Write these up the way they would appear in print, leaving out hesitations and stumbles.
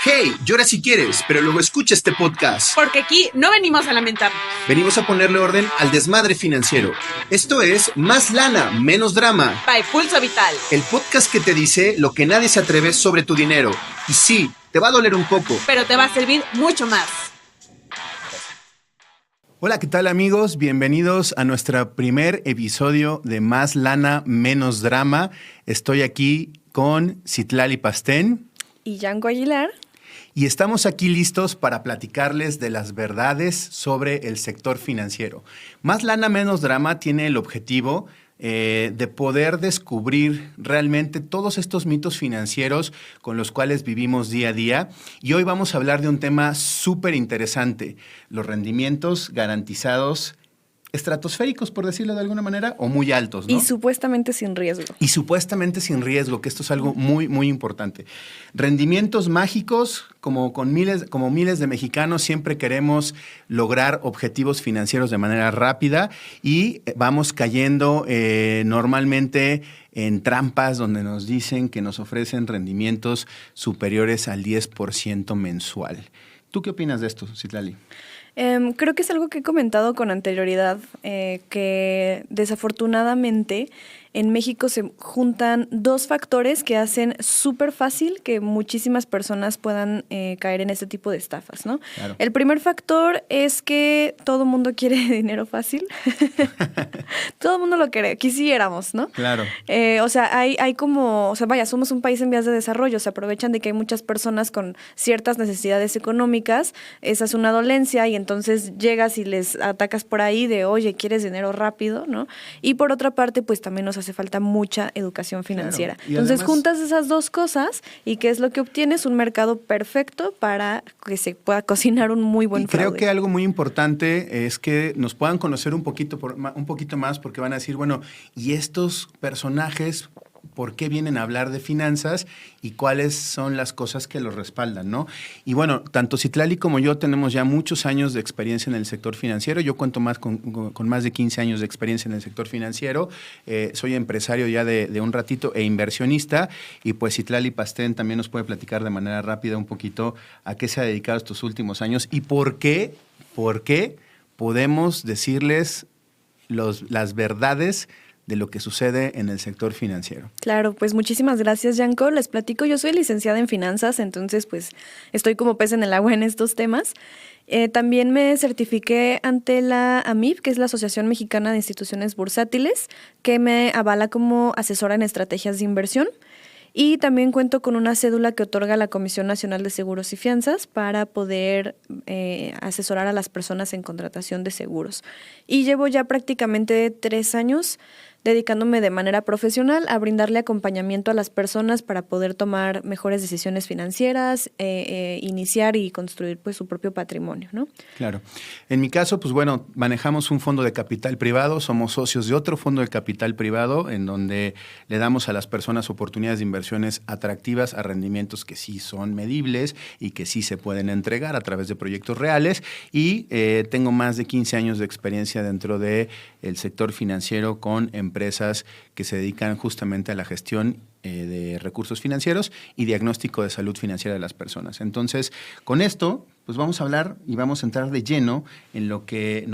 Hey, llora si quieres, pero luego escucha este podcast. Porque aquí no venimos a lamentarnos. Venimos a ponerle orden al desmadre financiero. Esto es Más Lana, Menos Drama. By Pulso Vital. El podcast que te dice lo que nadie se atreve sobre tu dinero. Y sí, te va a doler un poco, pero te va a servir mucho más. Hola, ¿qué tal amigos? Bienvenidos a nuestro primer episodio de Más Lana, Menos Drama. Estoy aquí con Citlali Pastén y Yanko Aguilar. Y estamos aquí listos para platicarles de las verdades sobre el sector financiero. Más Lana, Menos Drama tiene el objetivo de poder descubrir realmente todos estos mitos financieros con los cuales vivimos día a día. Y hoy vamos a hablar de un tema súper interesante, los rendimientos garantizados estratosféricos, por decirlo de alguna manera, o muy altos, ¿no? Y supuestamente sin riesgo. Y supuestamente sin riesgo, que esto es algo muy, muy importante. Rendimientos mágicos, como miles de mexicanos, siempre queremos lograr objetivos financieros de manera rápida y vamos cayendo normalmente en trampas donde nos dicen que nos ofrecen rendimientos superiores al 10% mensual. ¿Tú qué opinas de esto, Citlali? Creo que es algo que he comentado con anterioridad, que desafortunadamente en México se juntan dos factores que hacen súper fácil que muchísimas personas puedan caer en este tipo de estafas, ¿no? Claro. El primer factor es que todo mundo quiere dinero fácil. Todo el mundo lo quiere, quisiéramos, ¿no? Claro. Somos un país en vías de desarrollo, se aprovechan de que hay muchas personas con ciertas necesidades económicas, esa es una dolencia y entonces llegas y les atacas por ahí de, oye, ¿quieres dinero rápido?, ¿no? Y por otra parte, pues también nos hace falta mucha educación financiera. Claro. Entonces además, juntas esas dos cosas y ¿qué es lo que obtienes? Un mercado perfecto para que se pueda cocinar un muy buen fraude. Creo que algo muy importante es que nos puedan conocer un poquito más, porque van a decir, bueno, ¿y estos personajes por qué vienen a hablar de finanzas y cuáles son las cosas que los respaldan, ¿no? Y bueno, tanto Citlali como yo tenemos ya muchos años de experiencia en el sector financiero. Yo cuento más con más de 15 años de experiencia en el sector financiero. Soy empresario ya de un ratito e inversionista. Y pues Citlali Pastén también nos puede platicar de manera rápida un poquito a qué se ha dedicado estos últimos años y por qué podemos decirles las verdades de lo que sucede en el sector financiero. Claro, pues muchísimas gracias, Yanko. Les platico, yo soy licenciada en finanzas, entonces pues estoy como pez en el agua en estos temas. También me certifiqué ante la AMIB, que es la Asociación Mexicana de Instituciones Bursátiles, que me avala como asesora en estrategias de inversión. Y también cuento con una cédula que otorga la Comisión Nacional de Seguros y Fianzas para poder asesorar a las personas en contratación de seguros. Y llevo ya prácticamente 3 años dedicándome de manera profesional a brindarle acompañamiento a las personas para poder tomar mejores decisiones financieras, iniciar y construir pues su propio patrimonio, ¿no? Claro. En mi caso, pues bueno, manejamos un fondo de capital privado, somos socios de otro fondo de capital privado en donde le damos a las personas oportunidades de inversiones atractivas a rendimientos que sí son medibles y que sí se pueden entregar a través de proyectos reales y tengo más de 15 años de experiencia dentro del sector financiero con empresas que se dedican justamente a la gestión de recursos financieros y diagnóstico de salud financiera de las personas. Entonces, con esto, pues vamos a hablar y vamos a entrar de lleno en lo que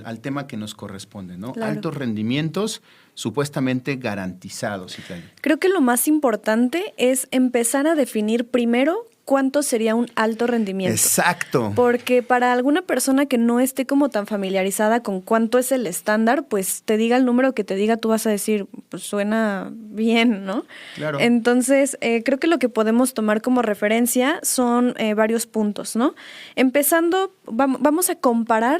al tema que nos corresponde, ¿no? Claro. Altos rendimientos supuestamente garantizados. Creo que lo más importante es empezar a definir primero cuánto sería un alto rendimiento. Exacto. Porque para alguna persona que no esté como tan familiarizada con cuánto es el estándar, pues te diga el número que te diga, tú vas a decir, pues suena bien, ¿no? Claro. Entonces, creo que lo que podemos tomar como referencia son varios puntos, ¿no? Empezando, vamos a comparar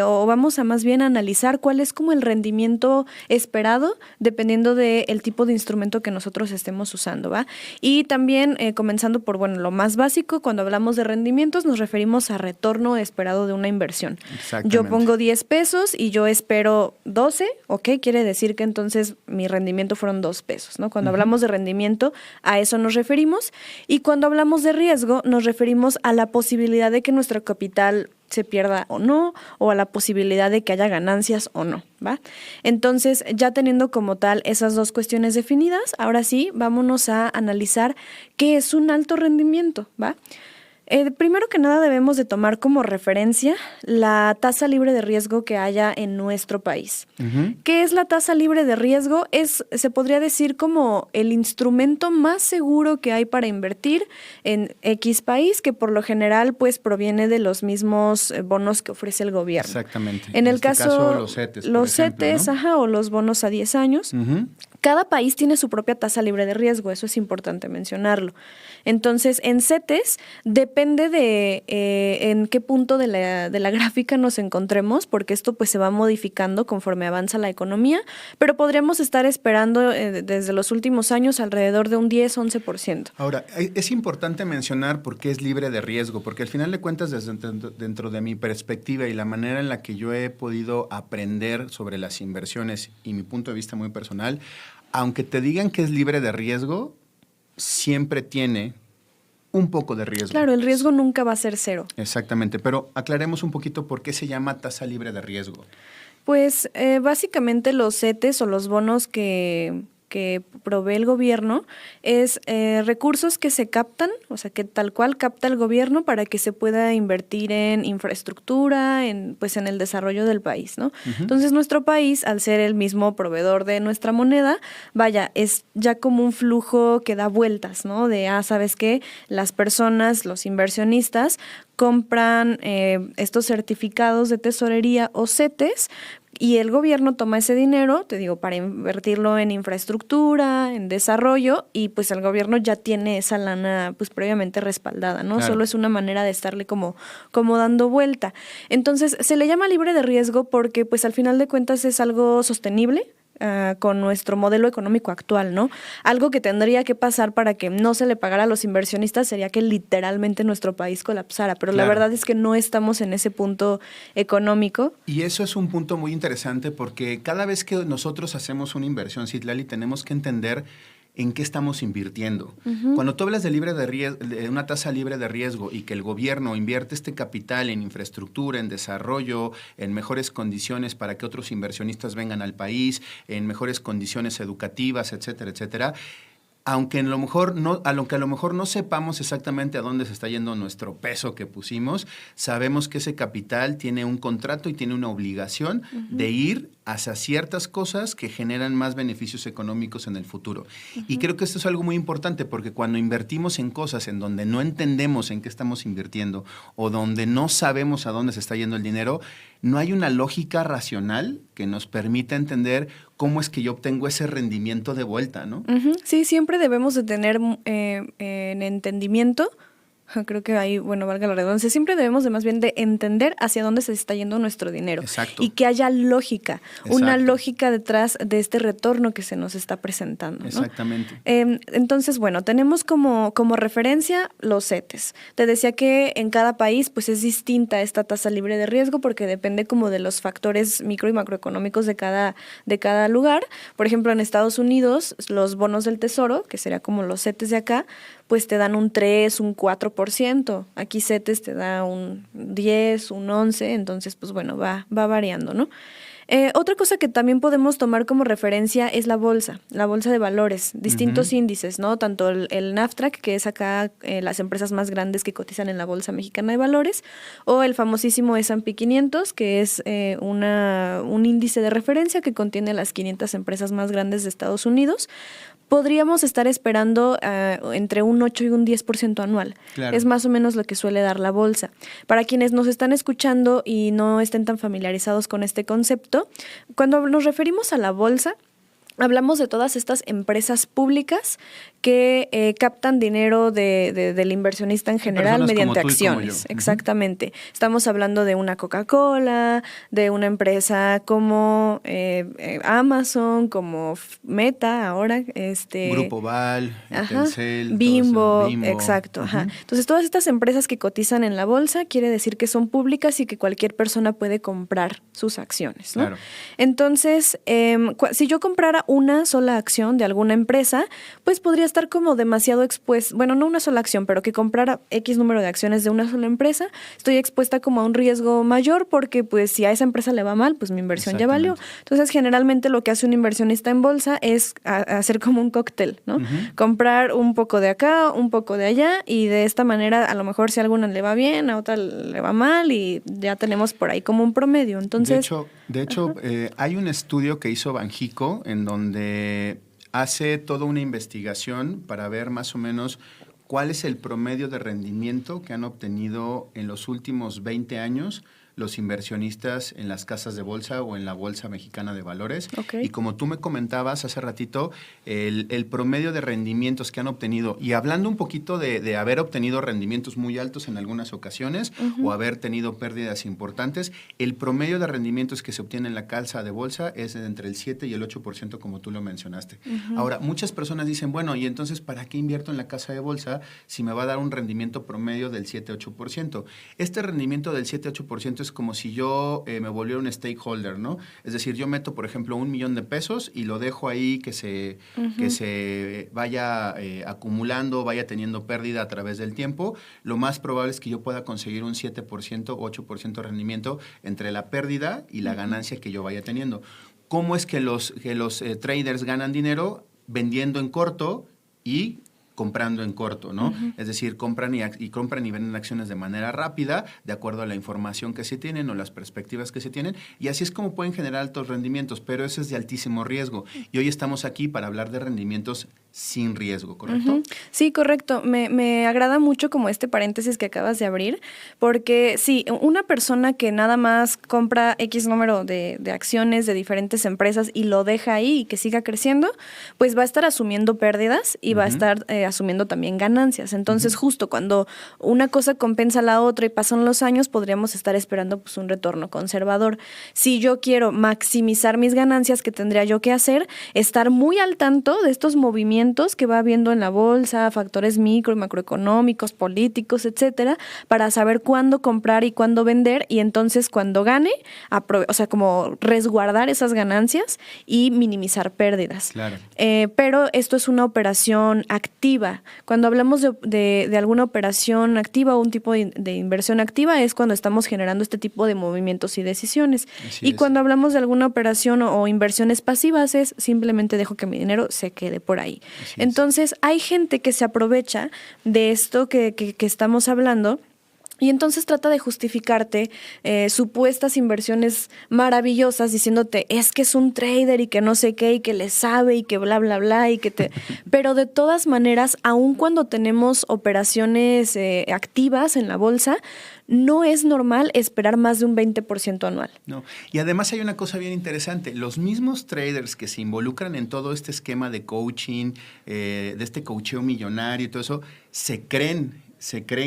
o vamos a más bien analizar cuál es como el rendimiento esperado dependiendo del tipo de instrumento que nosotros estemos usando, ¿va? Y también comenzando por, bueno, lo más básico, cuando hablamos de rendimientos nos referimos a retorno esperado de una inversión. Yo pongo 10 pesos y yo espero 12, ¿ok? Quiere decir que entonces mi rendimiento fueron 2 pesos, ¿no? Cuando hablamos de rendimiento, a eso nos referimos. Y cuando hablamos de riesgo, nos referimos a la posibilidad de que nuestro capital se pierda o no, o a la posibilidad de que haya ganancias o no, ¿va? Entonces, ya teniendo como tal esas dos cuestiones definidas, ahora sí, vámonos a analizar qué es un alto rendimiento, ¿va? Primero que nada debemos de tomar como referencia la tasa libre de riesgo que haya en nuestro país. ¿Qué es la tasa libre de riesgo? Se podría decir como el instrumento más seguro que hay para invertir en X país, que por lo general pues proviene de los mismos bonos que ofrece el gobierno. Exactamente. En el este caso los CETES, los por ejemplo, CETES, ¿no? o los bonos a 10 años. Cada país tiene su propia tasa libre de riesgo, eso es importante mencionarlo. Entonces, en CETES depende de en qué punto de la gráfica nos encontremos, porque esto pues se va modificando conforme avanza la economía, pero podríamos estar esperando desde los últimos años alrededor de un 10-11%. Ahora, es importante mencionar por qué es libre de riesgo, porque al final de cuentas, dentro de mi perspectiva y la manera en la que yo he podido aprender sobre las inversiones y mi punto de vista muy personal, aunque te digan que es libre de riesgo, siempre tiene un poco de riesgo. Claro, el riesgo nunca va a ser cero. Exactamente, pero aclaremos un poquito por qué se llama tasa libre de riesgo. Pues básicamente los CETES o los bonos que provee el gobierno es recursos que se captan, o sea, que tal cual capta el gobierno para que se pueda invertir en infraestructura, en el desarrollo del país, ¿no? Entonces, nuestro país, al ser el mismo proveedor de nuestra moneda, es ya como un flujo que da vueltas, ¿no? ¿Sabes qué? Las personas, los inversionistas, compran estos certificados de tesorería o CETES, y el gobierno toma ese dinero, te digo, para invertirlo en infraestructura, en desarrollo, y pues el gobierno ya tiene esa lana pues previamente respaldada, ¿no? Claro. Solo es una manera de estarle como dando vuelta. Entonces, se le llama libre de riesgo porque pues al final de cuentas es algo sostenible, con nuestro modelo económico actual, ¿no? Algo que tendría que pasar para que no se le pagara a los inversionistas sería que literalmente nuestro país colapsara, pero Claro. la verdad es que no estamos en ese punto económico. Y eso es un punto muy interesante porque cada vez que nosotros hacemos una inversión, Citlali, tenemos que entender en qué estamos invirtiendo. Cuando tú hablas de una tasa libre de riesgo y que el gobierno invierte este capital en infraestructura, en desarrollo, en mejores condiciones para que otros inversionistas vengan al país, en mejores condiciones educativas, etcétera, etcétera, aunque a lo mejor no sepamos exactamente a dónde se está yendo nuestro peso que pusimos, sabemos que ese capital tiene un contrato y tiene una obligación de ir hacia ciertas cosas que generan más beneficios económicos en el futuro. Y creo que esto es algo muy importante porque cuando invertimos en cosas en donde no entendemos en qué estamos invirtiendo o donde no sabemos a dónde se está yendo el dinero, no hay una lógica racional que nos permita entender cómo es que yo obtengo ese rendimiento de vuelta, ¿no? Sí, siempre debemos de tener en entendimiento, creo que ahí, valga la redundancia, siempre debemos de más bien de entender hacia dónde se está yendo nuestro dinero. Exacto. Y que haya lógica, Exacto. una lógica detrás de este retorno que se nos está presentando, ¿no? Exactamente. Entonces, tenemos como referencia los CETES. Te decía que en cada país pues es distinta esta tasa libre de riesgo porque depende como de los factores micro y macroeconómicos de cada lugar. Por ejemplo, en Estados Unidos, los bonos del tesoro, que sería como los CETES de acá, pues te dan un 3, un 4%. Aquí CETES te da un 10, un 11, entonces pues va variando, ¿no? Otra cosa que también podemos tomar como referencia es la bolsa de valores, distintos índices, ¿no? Tanto el NAFTRAC, que es acá las empresas más grandes que cotizan en la Bolsa Mexicana de Valores, o el famosísimo S&P 500, que es un índice de referencia que contiene las 500 empresas más grandes de Estados Unidos. Podríamos estar esperando entre un 8 y un 10% anual. Claro. Es más o menos lo que suele dar la bolsa. Para quienes nos están escuchando y no estén tan familiarizados con este concepto, cuando nos referimos a la bolsa, hablamos de todas estas empresas públicas que captan dinero del inversionista en general mediante acciones. Exactamente. Estamos hablando de una Coca-Cola, de una empresa como Amazon, como Meta ahora. Grupo Val, Telcel, Bimbo. Exacto. Entonces, todas estas empresas que cotizan en la bolsa quiere decir que son públicas y que cualquier persona puede comprar sus acciones, ¿no? Claro. Entonces, si yo comprara comprara una sola acción de alguna empresa, pues podría estar como demasiado expuesta, bueno, no una sola acción, pero que comprara X número de acciones de una sola empresa, estoy expuesta como a un riesgo mayor porque pues si a esa empresa le va mal, pues mi inversión ya valió. Entonces, generalmente lo que hace un inversionista en bolsa es hacer como un cóctel, ¿no? Comprar un poco de acá, un poco de allá, y de esta manera a lo mejor si a alguna le va bien, a otra le va mal y ya tenemos por ahí como un promedio. Entonces, de hecho hay un estudio que hizo Banjico en donde hace toda una investigación para ver más o menos cuál es el promedio de rendimiento que han obtenido en los últimos 20 años los inversionistas en las casas de bolsa o en la Bolsa Mexicana de Valores. Okay. Y como tú me comentabas hace ratito, el promedio de rendimientos que han obtenido, y hablando un poquito de haber obtenido rendimientos muy altos en algunas ocasiones o haber tenido pérdidas importantes, el promedio de rendimientos que se obtiene en la casa de bolsa es de entre el 7 y el 8%, como tú lo mencionaste. Ahora, muchas personas dicen, bueno, ¿y entonces para qué invierto en la casa de bolsa si me va a dar un rendimiento promedio del 7-8%? Este rendimiento del 7-8% es como si yo me volviera un stakeholder, ¿no? Es decir, yo meto, por ejemplo, $1,000,000 y lo dejo ahí que se vaya acumulando, vaya teniendo pérdida a través del tiempo. Lo más probable es que yo pueda conseguir un 7% o 8% de rendimiento entre la pérdida y la ganancia que yo vaya teniendo. ¿Cómo es que los traders ganan dinero? Vendiendo en corto y comprando en corto, ¿no? Es decir, compran y venden acciones de manera rápida, de acuerdo a la información que se tienen o las perspectivas que se tienen, y así es como pueden generar altos rendimientos, pero eso es de altísimo riesgo. Y hoy estamos aquí para hablar de rendimientos sin riesgo, ¿correcto? Sí, correcto. Me agrada mucho como este paréntesis que acabas de abrir, porque sí, una persona que nada más compra X número de acciones de diferentes empresas y lo deja ahí y que siga creciendo, pues va a estar asumiendo pérdidas y va a estar asumiendo también ganancias. Entonces, justo cuando una cosa compensa a la otra y pasan los años, podríamos estar esperando pues un retorno conservador. Si yo quiero maximizar mis ganancias, ¿qué tendría yo que hacer? Estar muy al tanto de estos movimientos que va habiendo en la bolsa, factores micro y macroeconómicos, políticos, etcétera, para saber cuándo comprar y cuándo vender, y entonces cuando gane, o sea, como resguardar esas ganancias y minimizar pérdidas. Claro. Pero esto es una operación activa. Cuando hablamos de alguna operación activa o un tipo de inversión activa es cuando estamos generando este tipo de movimientos y decisiones. Y cuando hablamos de alguna operación o inversiones pasivas es simplemente dejo que mi dinero se quede por ahí. Entonces, hay gente que se aprovecha de esto que estamos hablando y entonces trata de justificarte supuestas inversiones maravillosas diciéndote, es que es un trader y que no sé qué y que le sabe y que bla, bla, bla y que Pero de todas maneras, aun cuando tenemos operaciones activas en la bolsa, no es normal esperar más de un 20% anual. No, y además hay una cosa bien interesante. Los mismos traders que se involucran en todo este esquema de coaching, de este coacheo millonario y todo eso, se creen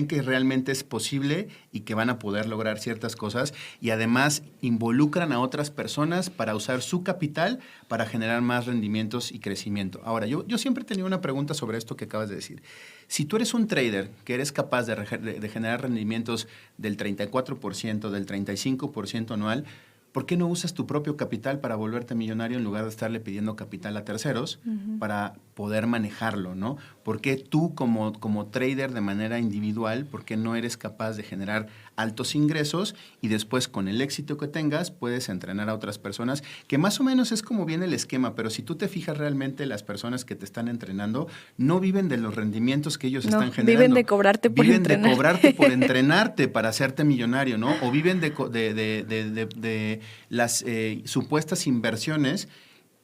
que realmente es posible y que van a poder lograr ciertas cosas, y además involucran a otras personas para usar su capital para generar más rendimientos y crecimiento. Ahora, yo siempre he tenido una pregunta sobre esto que acabas de decir. Si tú eres un trader que eres capaz de generar rendimientos del 34%, del 35% anual, ¿por qué no usas tu propio capital para volverte millonario en lugar de estarle pidiendo capital a terceros para poder manejarlo, ¿no? ¿Por qué tú como trader de manera individual, por qué no eres capaz de generar altos ingresos y después con el éxito que tengas puedes entrenar a otras personas? Que más o menos es como viene el esquema, pero si tú te fijas realmente las personas que te están entrenando no viven de los rendimientos que ellos están generando. Viven de cobrarte por entrenar. Viven de cobrarte por entrenarte para hacerte millonario, ¿no? O viven de las supuestas inversiones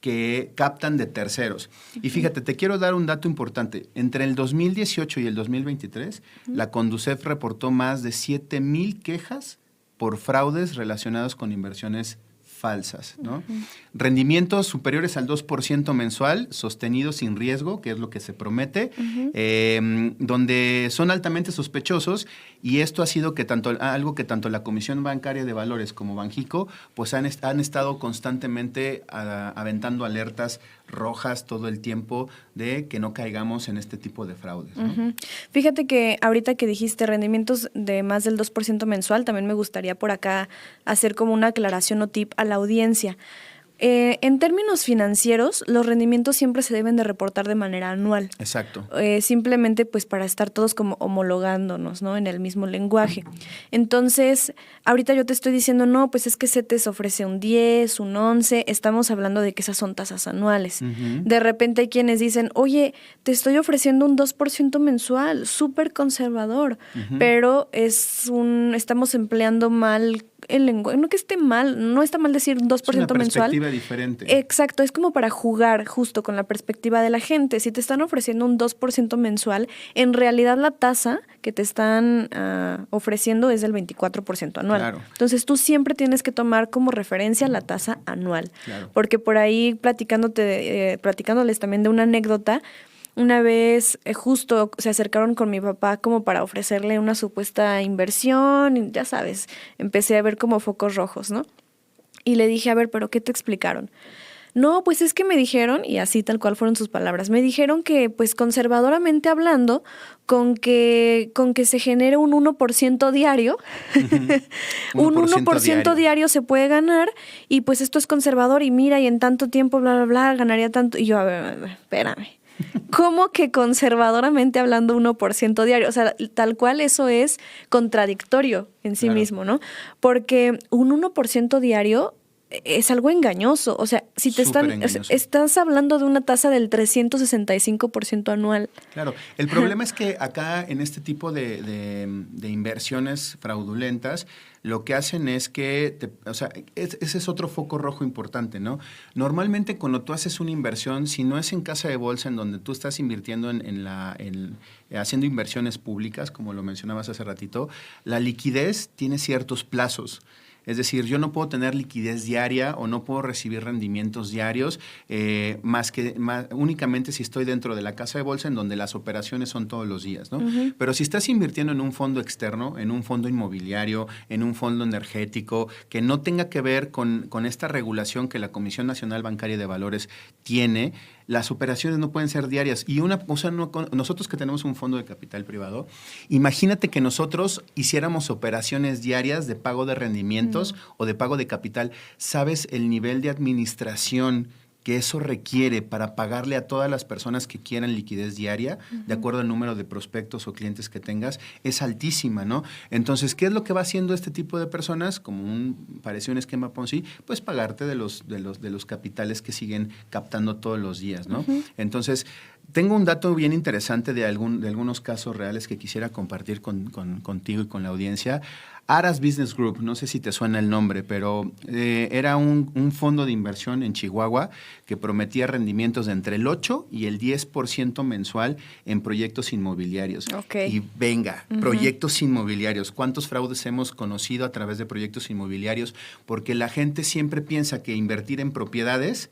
que captan de terceros. Y fíjate, te quiero dar un dato importante. Entre el 2018 y el 2023, la Conducef reportó más de 7,000 quejas por fraudes relacionados con inversiones falsas, ¿no? Rendimientos superiores al 2% mensual, sostenidos sin riesgo, que es lo que se promete, donde son altamente sospechosos, y esto ha sido algo que tanto la Comisión Bancaria de Valores como Banjico pues han estado constantemente aventando alertas rojas todo el tiempo de que no caigamos en este tipo de fraudes, ¿no? Fíjate que ahorita que dijiste rendimientos de más del 2% mensual, también me gustaría por acá hacer como una aclaración o tip a la audiencia. En términos financieros, los rendimientos siempre se deben de reportar de manera anual. Exacto. Simplemente pues para estar todos como homologándonos, ¿no? En el mismo lenguaje. Entonces, ahorita yo te estoy diciendo, no, pues es que CETES ofrece un 10, un 11, estamos hablando de que esas son tasas anuales. De repente hay quienes dicen, oye, te estoy ofreciendo un 2% mensual, súper conservador, pero estamos empleando mal el lenguaje, no que esté mal, no está mal decir 2% mensual. Es una perspectiva diferente. Exacto, es como para jugar justo con la perspectiva de la gente. Si te están ofreciendo un 2% mensual, en realidad la tasa que te están ofreciendo es del 24% anual. Claro. Entonces tú siempre tienes que tomar como referencia la tasa anual. Claro. Porque por ahí platicándoles también de una anécdota, una vez justo se acercaron con mi papá como para ofrecerle una supuesta inversión, y ya sabes, empecé a ver como focos rojos, ¿no? Y le dije, a ver, ¿pero qué te explicaron? No, pues es que me dijeron, y así tal cual fueron sus palabras, me dijeron que pues conservadoramente hablando, con que se genere un 1% diario, un 1% diario se puede ganar, y pues esto es conservador, y mira, y en tanto tiempo, bla, bla, bla, ganaría tanto. Y yo, a ver, espérame. ¿Cómo que conservadoramente hablando 1% diario? O sea, tal cual eso es contradictorio en sí mismo, ¿no? Porque un 1% diario es algo engañoso. O sea, si te estás hablando de una tasa del 365% anual. Claro, el problema es que acá en este tipo de inversiones fraudulentas, lo que hacen es que, ese es otro foco rojo importante, ¿no? Normalmente cuando tú haces una inversión, si no es en casa de bolsa en donde tú estás invirtiendo haciendo inversiones públicas, como lo mencionabas hace ratito, la liquidez tiene ciertos plazos. Es decir, yo no puedo tener liquidez diaria o no puedo recibir rendimientos diarios únicamente si estoy dentro de la casa de bolsa en donde las operaciones son todos los días, ¿no? Pero si estás invirtiendo en un fondo externo, en un fondo inmobiliario, en un fondo energético, que no tenga que ver con esta regulación que la Comisión Nacional Bancaria de Valores tiene, las operaciones no pueden ser diarias. Y nosotros que tenemos un fondo de capital privado, imagínate que nosotros hiciéramos operaciones diarias de pago de rendimientos o de pago de capital. ¿Sabes el nivel de administración que eso requiere para pagarle a todas las personas que quieran liquidez diaria, de acuerdo al número de prospectos o clientes que tengas? Es altísima, ¿no? Entonces, ¿qué es lo que va haciendo este tipo de personas? Parece un esquema Ponzi, pues pagarte de los capitales que siguen captando todos los días, ¿no? Entonces, tengo un dato bien interesante de algunos casos reales que quisiera compartir contigo y con la audiencia. Aras Business Group, no sé si te suena el nombre, pero era un fondo de inversión en Chihuahua que prometía rendimientos de entre el 8 y el 10% mensual en proyectos inmobiliarios. Okay. Y venga, proyectos inmobiliarios. ¿Cuántos fraudes hemos conocido a través de proyectos inmobiliarios? Porque la gente siempre piensa que invertir en propiedades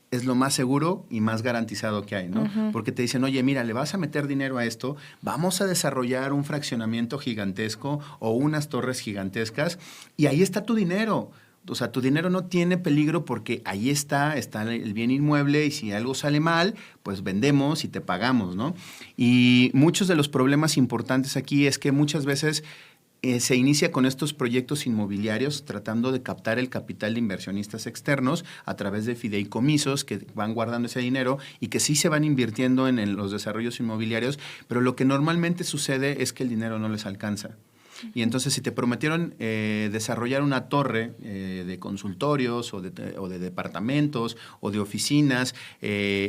es lo más seguro y más garantizado que hay, ¿no? Porque te dicen, oye, mira, le vas a meter dinero a esto, vamos a desarrollar un fraccionamiento gigantesco o unas torres gigantescas y ahí está tu dinero. O sea, tu dinero no tiene peligro porque ahí está el bien inmueble y si algo sale mal, pues vendemos y te pagamos, ¿no? Y muchos de los problemas importantes aquí es que muchas veces se inicia con estos proyectos inmobiliarios tratando de captar el capital de inversionistas externos a través de fideicomisos que van guardando ese dinero y que sí se van invirtiendo en los desarrollos inmobiliarios, pero lo que normalmente sucede es que el dinero no les alcanza. Y entonces si te prometieron desarrollar una torre de consultorios o de departamentos o de oficinas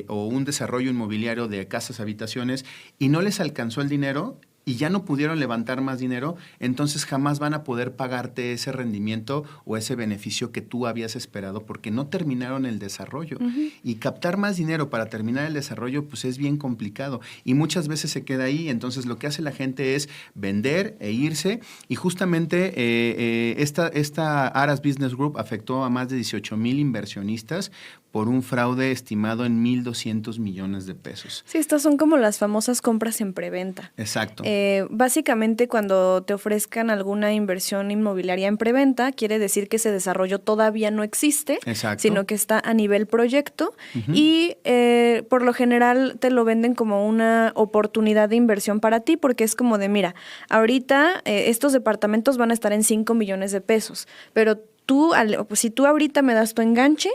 o un desarrollo inmobiliario de casas, habitaciones y no les alcanzó el dinero y ya no pudieron levantar más dinero, entonces jamás van a poder pagarte ese rendimiento o ese beneficio que tú habías esperado porque no terminaron el desarrollo. Y captar más dinero para terminar el desarrollo pues es bien complicado y muchas veces se queda ahí. Entonces lo que hace la gente es vender e irse y justamente esta Aras Business Group afectó a más de 18,000 inversionistas por un fraude estimado en 1,200 millones de pesos. Sí, estas son como las famosas compras en preventa. Exacto. Básicamente, cuando te ofrezcan alguna inversión inmobiliaria en preventa, quiere decir que ese desarrollo todavía no existe, exacto, sino que está a nivel proyecto y por lo general te lo venden como una oportunidad de inversión para ti, porque es como de, mira, ahorita estos departamentos van a estar en 5 millones de pesos, pero pues, si tú ahorita me das tu enganche,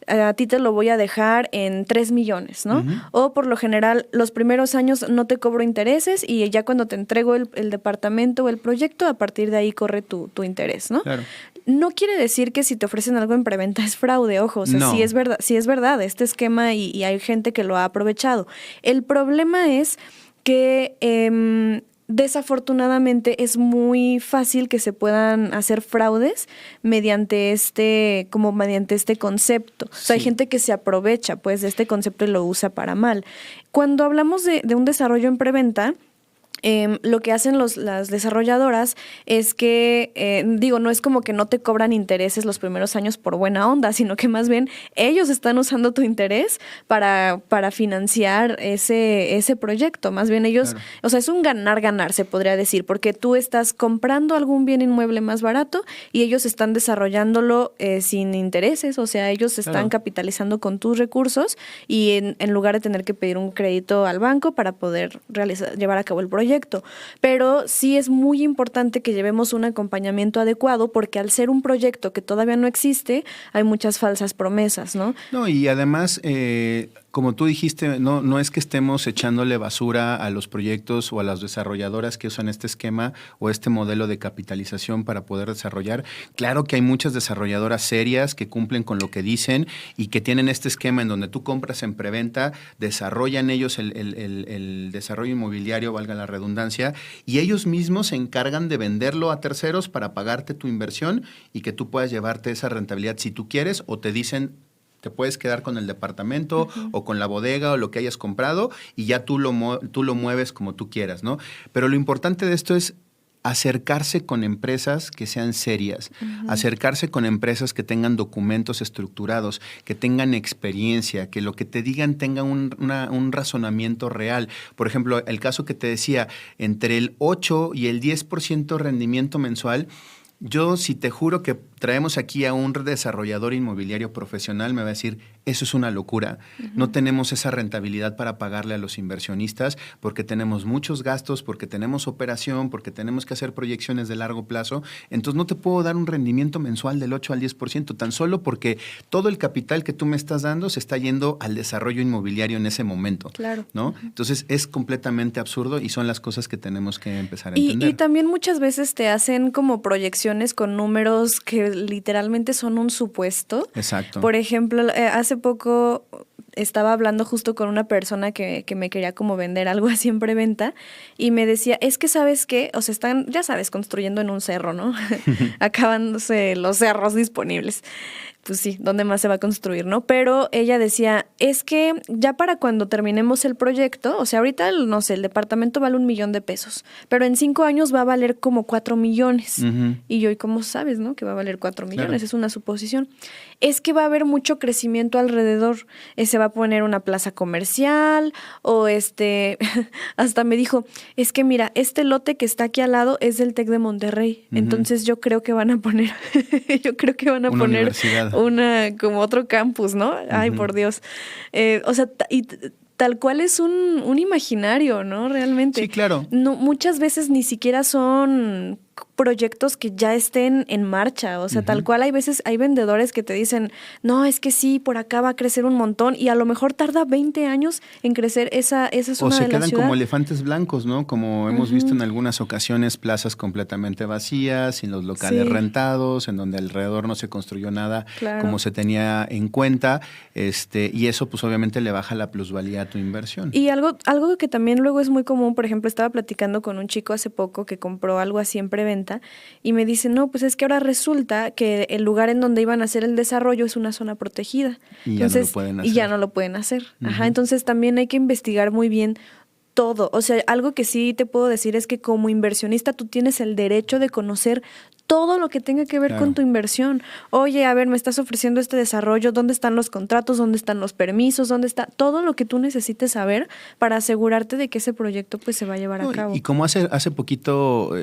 a ti te lo voy a dejar en 3 millones, ¿no? O por lo general, los primeros años no te cobro intereses y ya cuando te entrego el departamento o el proyecto, a partir de ahí corre tu interés, ¿no? Claro. No quiere decir que si te ofrecen algo en preventa es fraude, ojo, o sea, No. sí es verdad este esquema y hay gente que lo ha aprovechado. El problema es que desafortunadamente es muy fácil que se puedan hacer fraudes mediante este concepto. O sea, hay gente que se aprovecha pues de este concepto y lo usa para mal. Cuando hablamos de un desarrollo en preventa, lo que hacen las desarrolladoras es que, no es como que no te cobran intereses los primeros años por buena onda, sino que más bien ellos están usando tu interés para financiar ese proyecto. Más bien ellos, claro. O sea, es un ganar-ganar, se podría decir, porque tú estás comprando algún bien inmueble más barato y ellos están desarrollándolo sin intereses, o sea, ellos están claro. capitalizando con tus recursos y en lugar de tener que pedir un crédito al banco para poder llevar a cabo el proyecto. Pero sí es muy importante que llevemos un acompañamiento adecuado porque al ser un proyecto que todavía no existe, hay muchas falsas promesas, ¿no? No, y además, como tú dijiste, no es que estemos echándole basura a los proyectos o a las desarrolladoras que usan este esquema o este modelo de capitalización para poder desarrollar. Claro que hay muchas desarrolladoras serias que cumplen con lo que dicen y que tienen este esquema en donde tú compras en preventa, desarrollan ellos el desarrollo inmobiliario, valga la redundancia, y ellos mismos se encargan de venderlo a terceros para pagarte tu inversión y que tú puedas llevarte esa rentabilidad si tú quieres, o te dicen te puedes quedar con el departamento o con la bodega o lo que hayas comprado y ya tú lo mueves como tú quieras, ¿no? Pero lo importante de esto es acercarse con empresas que sean serias, acercarse con empresas que tengan documentos estructurados, que tengan experiencia, que lo que te digan tenga un razonamiento real. Por ejemplo, el caso que te decía, entre el 8 y el 10% rendimiento mensual, yo si te juro que traemos aquí a un desarrollador inmobiliario profesional, me va a decir, eso es una locura. No tenemos esa rentabilidad para pagarle a los inversionistas porque tenemos muchos gastos, porque tenemos operación, porque tenemos que hacer proyecciones de largo plazo. Entonces no te puedo dar un rendimiento mensual del 8 al 10%, tan solo porque todo el capital que tú me estás dando se está yendo al desarrollo inmobiliario en ese momento. Claro. ¿No? Entonces es completamente absurdo y son las cosas que tenemos que empezar a entender. Y también muchas veces te hacen como proyecciones con números que literalmente son un supuesto. Exacto. Por ejemplo, hace poco estaba hablando justo con una persona que me quería como vender algo así en preventa y me decía, es que ¿sabes qué? O sea, están, ya sabes, construyendo en un cerro, ¿no? Acabándose los cerros disponibles. Pues sí, ¿dónde más se va a construir, no? Pero ella decía, es que ya para cuando terminemos el proyecto, o sea, ahorita, no sé, el departamento vale $1,000,000, pero en 5 años va a valer como 4 millones. Y yo, ¿y cómo sabes, no? Que va a valer 4 millones, claro. Es una suposición. Es que va a haber mucho crecimiento alrededor. Se va a poner una plaza comercial o hasta me dijo, es que mira, este lote que está aquí al lado es del TEC de Monterrey. Entonces yo creo que van a poner, una universidad. Como otro campus, ¿no? Ay, por Dios. O sea, tal cual es un imaginario, ¿no? Realmente. Sí, claro. No, muchas veces ni siquiera son proyectos que ya estén en marcha, o sea, tal cual hay vendedores que te dicen, no, es que sí, por acá va a crecer un montón y a lo mejor tarda 20 años en crecer esa zona de la ciudad. O se quedan como elefantes blancos, ¿no? Como hemos visto en algunas ocasiones, plazas completamente vacías, sin los locales rentados, en donde alrededor no se construyó nada como se tenía en cuenta, y eso pues obviamente le baja la plusvalía a tu inversión. Y algo que también luego es muy común, por ejemplo, estaba platicando con un chico hace poco que compró algo así en preventa y me dice, no, pues es que ahora resulta que el lugar en donde iban a hacer el desarrollo es una zona protegida. Y entonces, ya no lo pueden hacer. Entonces también hay que investigar muy bien todo. O sea, algo que sí te puedo decir es que como inversionista tú tienes el derecho de conocer todo lo que tenga que ver con tu inversión. Oye, a ver, me estás ofreciendo este desarrollo, ¿dónde están los contratos? ¿Dónde están los permisos? ¿Dónde está todo lo que tú necesites saber para asegurarte de que ese proyecto pues se va a llevar a cabo? Y como hace poquito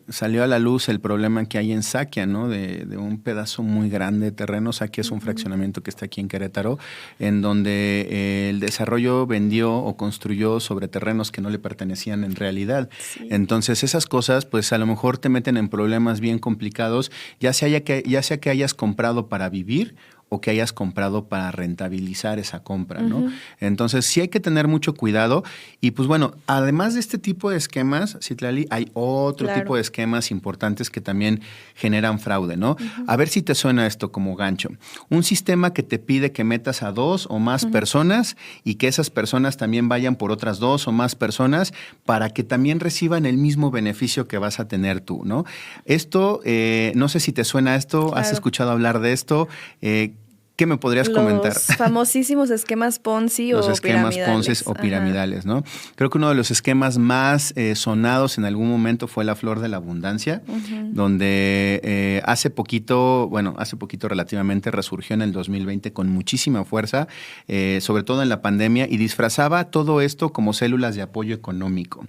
salió a la luz el problema que hay en Saquia, ¿no? De un pedazo muy grande de terreno. Saquia es un fraccionamiento que está aquí en Querétaro, en donde el desarrollo vendió o construyó sobre terrenos que no le pertenecían en realidad. Sí. Entonces esas cosas pues a lo mejor te meten en problemas bien complicados, ya sea que hayas comprado para vivir o que hayas comprado para rentabilizar esa compra, ¿no? Entonces, sí hay que tener mucho cuidado. Y pues bueno, además de este tipo de esquemas, Citlali, hay otro tipo de esquemas importantes que también generan fraude, ¿no? A ver si te suena esto como gancho. Un sistema que te pide que metas a 2 o más personas y que esas personas también vayan por otras 2 o más personas para que también reciban el mismo beneficio que vas a tener tú, ¿no? Esto, no sé si te suena esto, ¿has escuchado hablar de esto? ¿Qué me podrías comentar? Los famosísimos esquemas Ponzi los o esquemas piramidales. Ponzi o piramidales, ¿no? Creo que uno de los esquemas más sonados en algún momento fue la flor de la abundancia, donde hace poquito relativamente resurgió en el 2020 con muchísima fuerza, sobre todo en la pandemia, y disfrazaba todo esto como células de apoyo económico.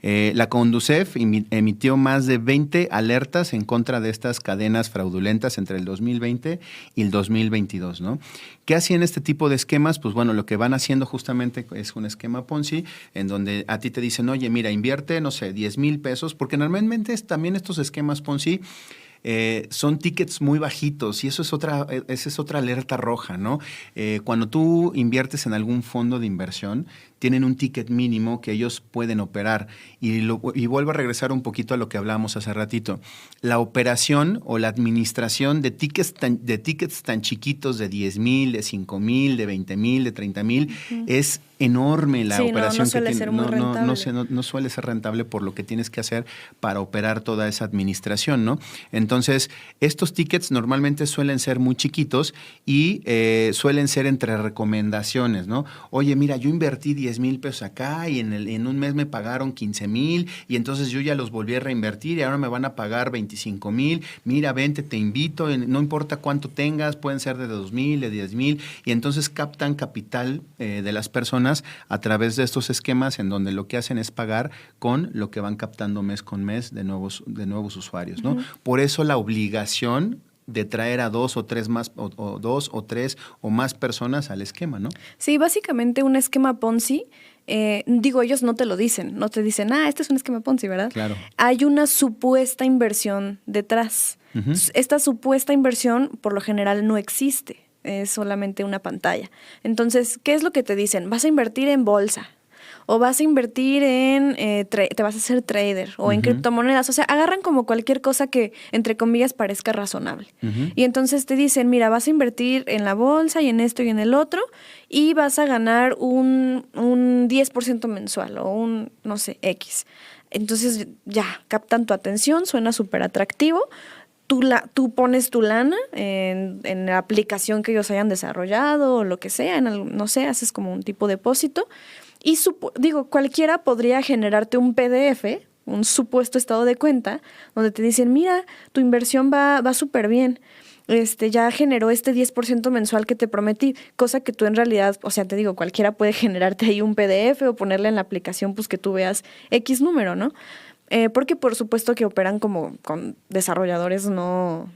La Conducef emitió más de 20 alertas en contra de estas cadenas fraudulentas entre el 2020 y el 2022. ¿No? ¿Qué hacían este tipo de esquemas? Pues bueno, lo que van haciendo justamente es un esquema Ponzi en donde a ti te dicen, oye, mira, invierte, no sé, 10,000 pesos, porque normalmente también estos esquemas Ponzi son tickets muy bajitos y esa es otra alerta roja, ¿no? Cuando tú inviertes en algún fondo de inversión, tienen un ticket mínimo que ellos pueden operar. Y vuelvo a regresar un poquito a lo que hablábamos hace ratito. La operación o la administración de tickets tan chiquitos de 10,000, de 5,000, de 20,000, de 30,000 es enorme la operación. No suele ser muy rentable. No suele ser rentable por lo que tienes que hacer para operar toda esa administración, ¿no? Entonces, estos tickets normalmente suelen ser muy chiquitos y suelen ser entre recomendaciones, ¿no? Oye, mira, yo invertí 10,000 pesos acá y en un mes me pagaron 15,000 y entonces yo ya los volví a reinvertir y ahora me van a pagar 25,000. Mira, vente, te invito, no importa cuánto tengas, pueden ser de 2,000, de 10,000 y entonces captan capital de las personas a través de estos esquemas en donde lo que hacen es pagar con lo que van captando mes con mes de nuevos usuarios, ¿no? Por eso la obligación de traer a 2 o 3 más, o 2 o 3 o más personas al esquema, ¿no? Sí, básicamente un esquema Ponzi, ellos no te lo dicen, no te dicen, este es un esquema Ponzi, ¿verdad? Claro. Hay una supuesta inversión detrás. Esta supuesta inversión, por lo general, no existe. Es solamente una pantalla. Entonces, ¿qué es lo que te dicen? Vas a invertir en bolsa o vas a invertir en, te vas a hacer trader o en criptomonedas. O sea, agarran como cualquier cosa que, entre comillas, parezca razonable. Y entonces te dicen, mira, vas a invertir en la bolsa y en esto y en el otro y vas a ganar un 10% mensual o un, no sé, X. Entonces, ya, captan tu atención, suena súper atractivo. Tú pones tu lana en la aplicación que ellos hayan desarrollado o lo que sea, no sé, haces como un tipo de depósito y cualquiera podría generarte un PDF, un supuesto estado de cuenta, donde te dicen, mira, tu inversión va súper bien, ya generó este 10% mensual que te prometí, cosa que tú en realidad, o sea, te digo, cualquiera puede generarte ahí un PDF o ponerle en la aplicación pues que tú veas X número, ¿no? Porque por supuesto que operan como con desarrolladores no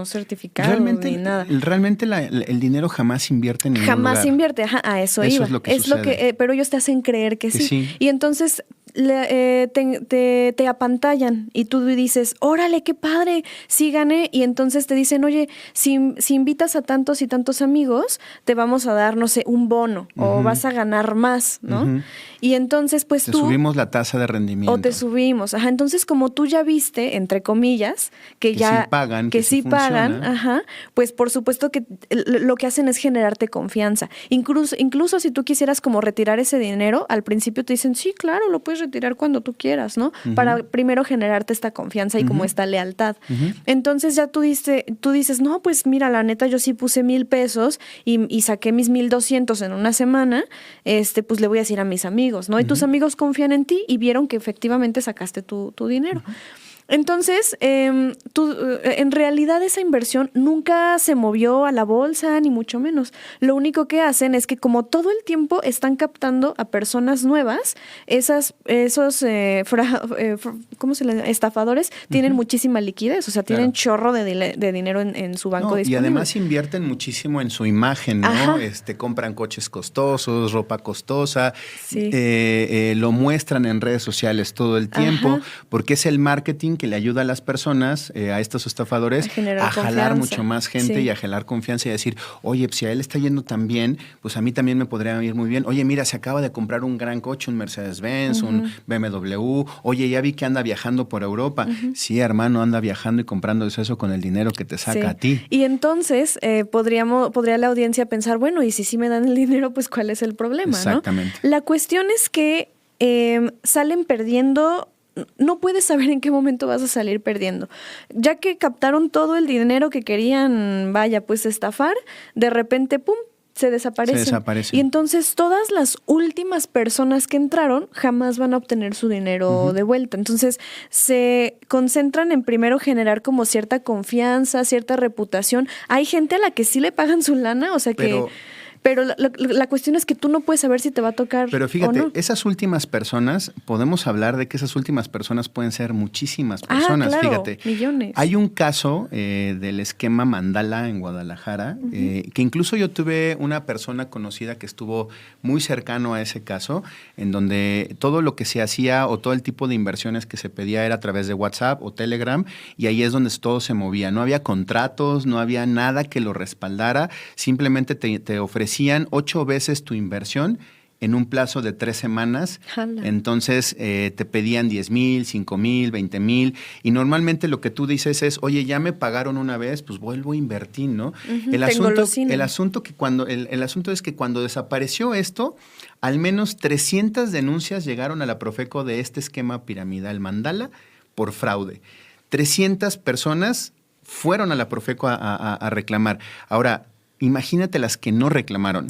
certificados ni nada. Realmente el dinero jamás invierte en ningún lugar. Jamás invierte, a eso iba. Eso es lo que sucede. Pero ellos te hacen creer que sí. Y entonces te apantallan y tú dices, órale, qué padre, sí gané. Y entonces te dicen, oye, si invitas a tantos y tantos amigos, te vamos a dar, no sé, un bono o vas a ganar más, ¿no? Y entonces, pues te subimos la tasa de rendimiento. O te subimos. Entonces, como tú ya viste, entre comillas, que ya sí pagan, que sí pagan, pues por supuesto que lo que hacen es generarte confianza. Incluso si tú quisieras como retirar ese dinero, al principio te dicen, sí, claro, lo puedes retirar cuando tú quieras, ¿no? Para primero generarte esta confianza y como esta lealtad. Entonces ya tú dices, no, pues mira, la neta yo sí puse 1,000 pesos y saqué mis 1,200 en una semana, pues le voy a decir a mis amigos, ¿no? Y tus amigos confían en ti y vieron que efectivamente sacaste tu dinero. Entonces, en realidad esa inversión nunca se movió a la bolsa, ni mucho menos. Lo único que hacen es que como todo el tiempo están captando a personas nuevas, esos estafadores tienen muchísima liquidez, o sea, tienen chorro de dinero en su banco disponible. Y además invierten muchísimo en su imagen, ¿no? Compran coches costosos, ropa costosa, lo muestran en redes sociales todo el tiempo, porque es el marketing marketing que le ayuda a las personas, a estos estafadores, a jalar confianza. mucho más gente y a jalar confianza y decir, oye, pues si a él está yendo tan bien, pues a mí también me podría ir muy bien. Oye, mira, se acaba de comprar un gran coche, un Mercedes-Benz, un BMW. Oye, ya vi que anda viajando por Europa. Sí, hermano, anda viajando y comprando eso con el dinero que te saca a ti. Y entonces podría la audiencia pensar, bueno, y si sí me dan el dinero, pues ¿cuál es el problema? Exactamente. ¿No? La cuestión es que salen perdiendo. No puedes saber en qué momento vas a salir perdiendo. Ya que captaron todo el dinero que querían, pues estafar, de repente, ¡pum!, se desaparecen. Y entonces todas las últimas personas que entraron jamás van a obtener su dinero de vuelta. Entonces se concentran en primero generar como cierta confianza, cierta reputación. Hay gente a la que sí le pagan su lana, o sea que... Pero la cuestión es que tú no puedes saber si te va a tocar. Pero fíjate, o no. Esas últimas personas, podemos hablar de que esas últimas personas pueden ser muchísimas personas. Claro, fíjate. Millones. Hay un caso del esquema Mandala en Guadalajara, que incluso yo tuve una persona conocida que estuvo muy cercano a ese caso, en donde todo lo que se hacía o todo el tipo de inversiones que se pedía era a través de WhatsApp o Telegram, y ahí es donde todo se movía. No había contratos, no había nada que lo respaldara, simplemente te ofrecían 8 veces tu inversión en un plazo de 3 semanas. Jala. Entonces te pedían 10,000, 5,000, 20,000, y normalmente lo que tú dices es, oye, ya me pagaron una vez, pues vuelvo a invertir, ¿no? El asunto es que cuando desapareció esto, al menos 300 denuncias llegaron a la Profeco de este esquema piramidal Mandala por fraude. 300 personas fueron a la Profeco a reclamar. Ahora, imagínate las que no reclamaron,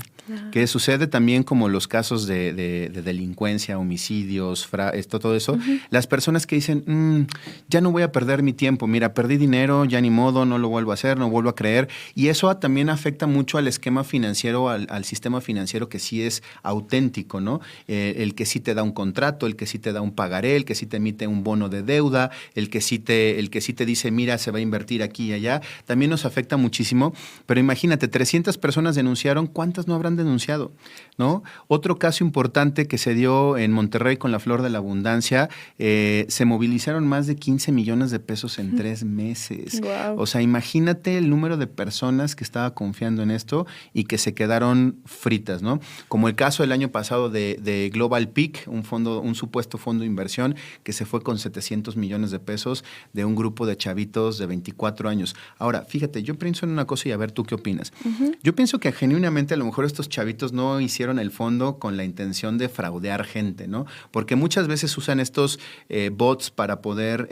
que sucede también como los casos de delincuencia, homicidios, todo eso. Las personas que dicen, ya no voy a perder mi tiempo, mira, perdí dinero, ya ni modo, no lo vuelvo a hacer, no vuelvo a creer. Y eso también afecta mucho al esquema financiero, al sistema financiero que sí es auténtico, ¿no? El que sí te da un contrato, el que sí te da un pagaré, el que sí te emite un bono de deuda, el que sí te dice, mira, se va a invertir aquí y allá, también nos afecta muchísimo. Pero imagínate, 300 personas denunciaron, ¿cuántas no habrán denunciado? ¿No? Otro caso importante que se dio en Monterrey con la Flor de la Abundancia, se movilizaron más de 15 millones de pesos en 3 meses. Wow. O sea, imagínate el número de personas que estaba confiando en esto y que se quedaron fritas, ¿no? Como el caso del año pasado de Global Peak, un supuesto fondo de inversión que se fue con 700 millones de pesos de un grupo de chavitos de 24 años. Ahora, fíjate, yo pienso en una cosa y a ver tú qué opinas. Yo pienso que genuinamente a lo mejor estos chavitos no hicieron el fondo con la intención de fraudear gente, ¿no? Porque muchas veces usan estos bots para poder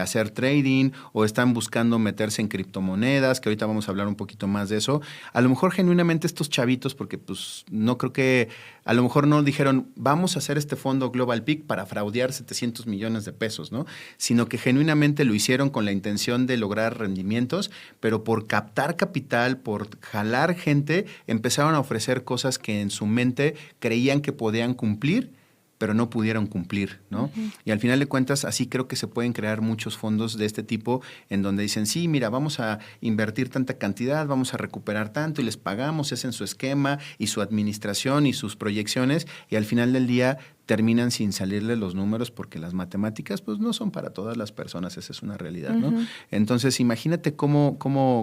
hacer trading, o están buscando meterse en criptomonedas, que ahorita vamos a hablar un poquito más de eso. A lo mejor genuinamente estos chavitos, porque pues no creo que, a lo mejor no dijeron, vamos a hacer este fondo Global Peak para fraudear 700 millones de pesos, ¿no? Sino que genuinamente lo hicieron con la intención de lograr rendimientos, pero por captar capital, por jalar gente, empezaron a ofrecer cosas que en su mente creían que podían cumplir, pero no pudieron cumplir, ¿no? Y al final de cuentas, así creo que se pueden crear muchos fondos de este tipo, en donde dicen, sí, mira, vamos a invertir tanta cantidad, vamos a recuperar tanto, y les pagamos, hacen su esquema y su administración y sus proyecciones, y al final del día terminan sin salirle los números, porque las matemáticas pues no son para todas las personas, esa es una realidad, ¿no? Entonces, imagínate cómo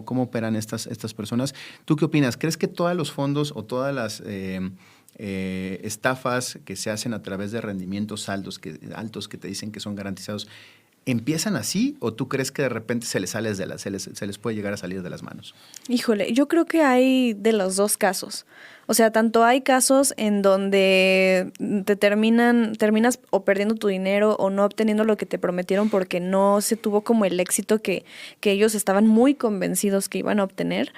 operan estas personas. ¿Tú qué opinas? ¿Crees que todos los fondos o todas las estafas que se hacen a través de rendimientos altos que te dicen que son garantizados, empiezan así, o tú crees que de repente se les puede llegar a salir de las manos? Híjole, yo creo que hay de los dos casos. O sea, tanto hay casos en donde terminas o perdiendo tu dinero o no obteniendo lo que te prometieron porque no se tuvo como el éxito que ellos estaban muy convencidos que iban a obtener.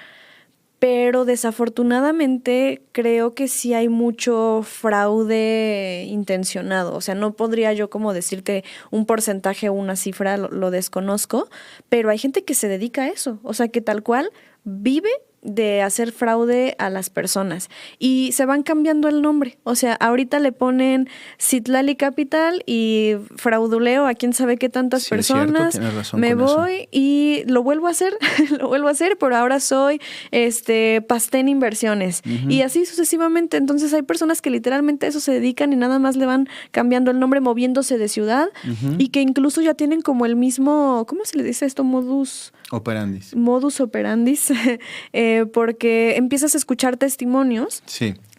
Pero desafortunadamente creo que sí hay mucho fraude intencionado. O sea, no podría yo como decirte un porcentaje o una cifra, lo desconozco, pero hay gente que se dedica a eso. O sea, que tal cual vive de hacer fraude a las personas y se van cambiando el nombre. O sea, ahorita le ponen Citlali Capital y frauduleo a quién sabe qué tantas personas. Tienes razón me con voy eso. y lo vuelvo a hacer, pero ahora soy Pastén Inversiones. Y así sucesivamente. Entonces hay personas que literalmente a eso se dedican y nada más le van cambiando el nombre, moviéndose de ciudad y que incluso ya tienen como el mismo, ¿cómo se le dice esto? Modus operandis, porque empiezas a escuchar testimonios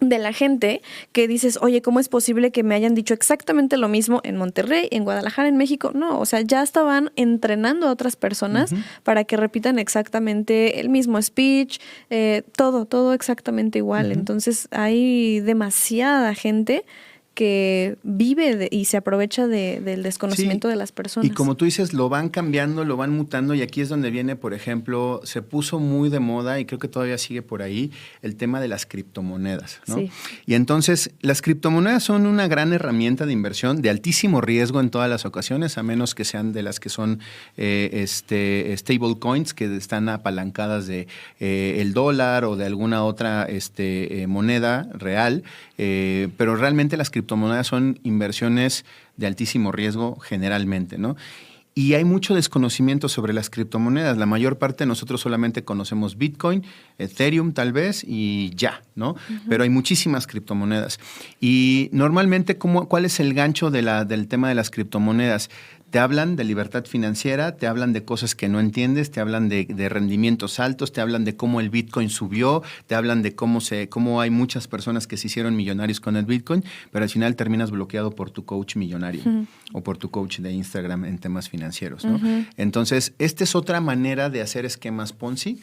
de la gente que dices, oye, ¿cómo es posible que me hayan dicho exactamente lo mismo en Monterrey, en Guadalajara, en México? No, o sea, ya estaban entrenando a otras personas para que repitan exactamente el mismo speech, todo exactamente igual. Entonces hay demasiada gente que vive y se aprovecha del desconocimiento de las personas. Y como tú dices, lo van cambiando, lo van mutando, y aquí es donde viene, por ejemplo, se puso muy de moda, y creo que todavía sigue por ahí, el tema de las criptomonedas, ¿no? Sí. Y entonces, las criptomonedas son una gran herramienta de inversión de altísimo riesgo en todas las ocasiones, a menos que sean de las que son stable coins, que están apalancadas de el dólar o de alguna otra moneda real, pero realmente las criptomonedas son inversiones de altísimo riesgo generalmente, ¿no? Y hay mucho desconocimiento sobre las criptomonedas. La mayor parte de nosotros solamente conocemos Bitcoin, Ethereum tal vez y ya, ¿no? Pero hay muchísimas criptomonedas. Y normalmente, ¿cuál es el gancho del tema de las criptomonedas? Te hablan de libertad financiera, te hablan de cosas que no entiendes, te hablan de rendimientos altos, te hablan de cómo el Bitcoin subió, te hablan de cómo hay muchas personas que se hicieron millonarios con el Bitcoin, pero al final terminas bloqueado por tu coach millonario o por tu coach de Instagram en temas financieros, ¿no? Entonces, esta es otra manera de hacer esquemas Ponzi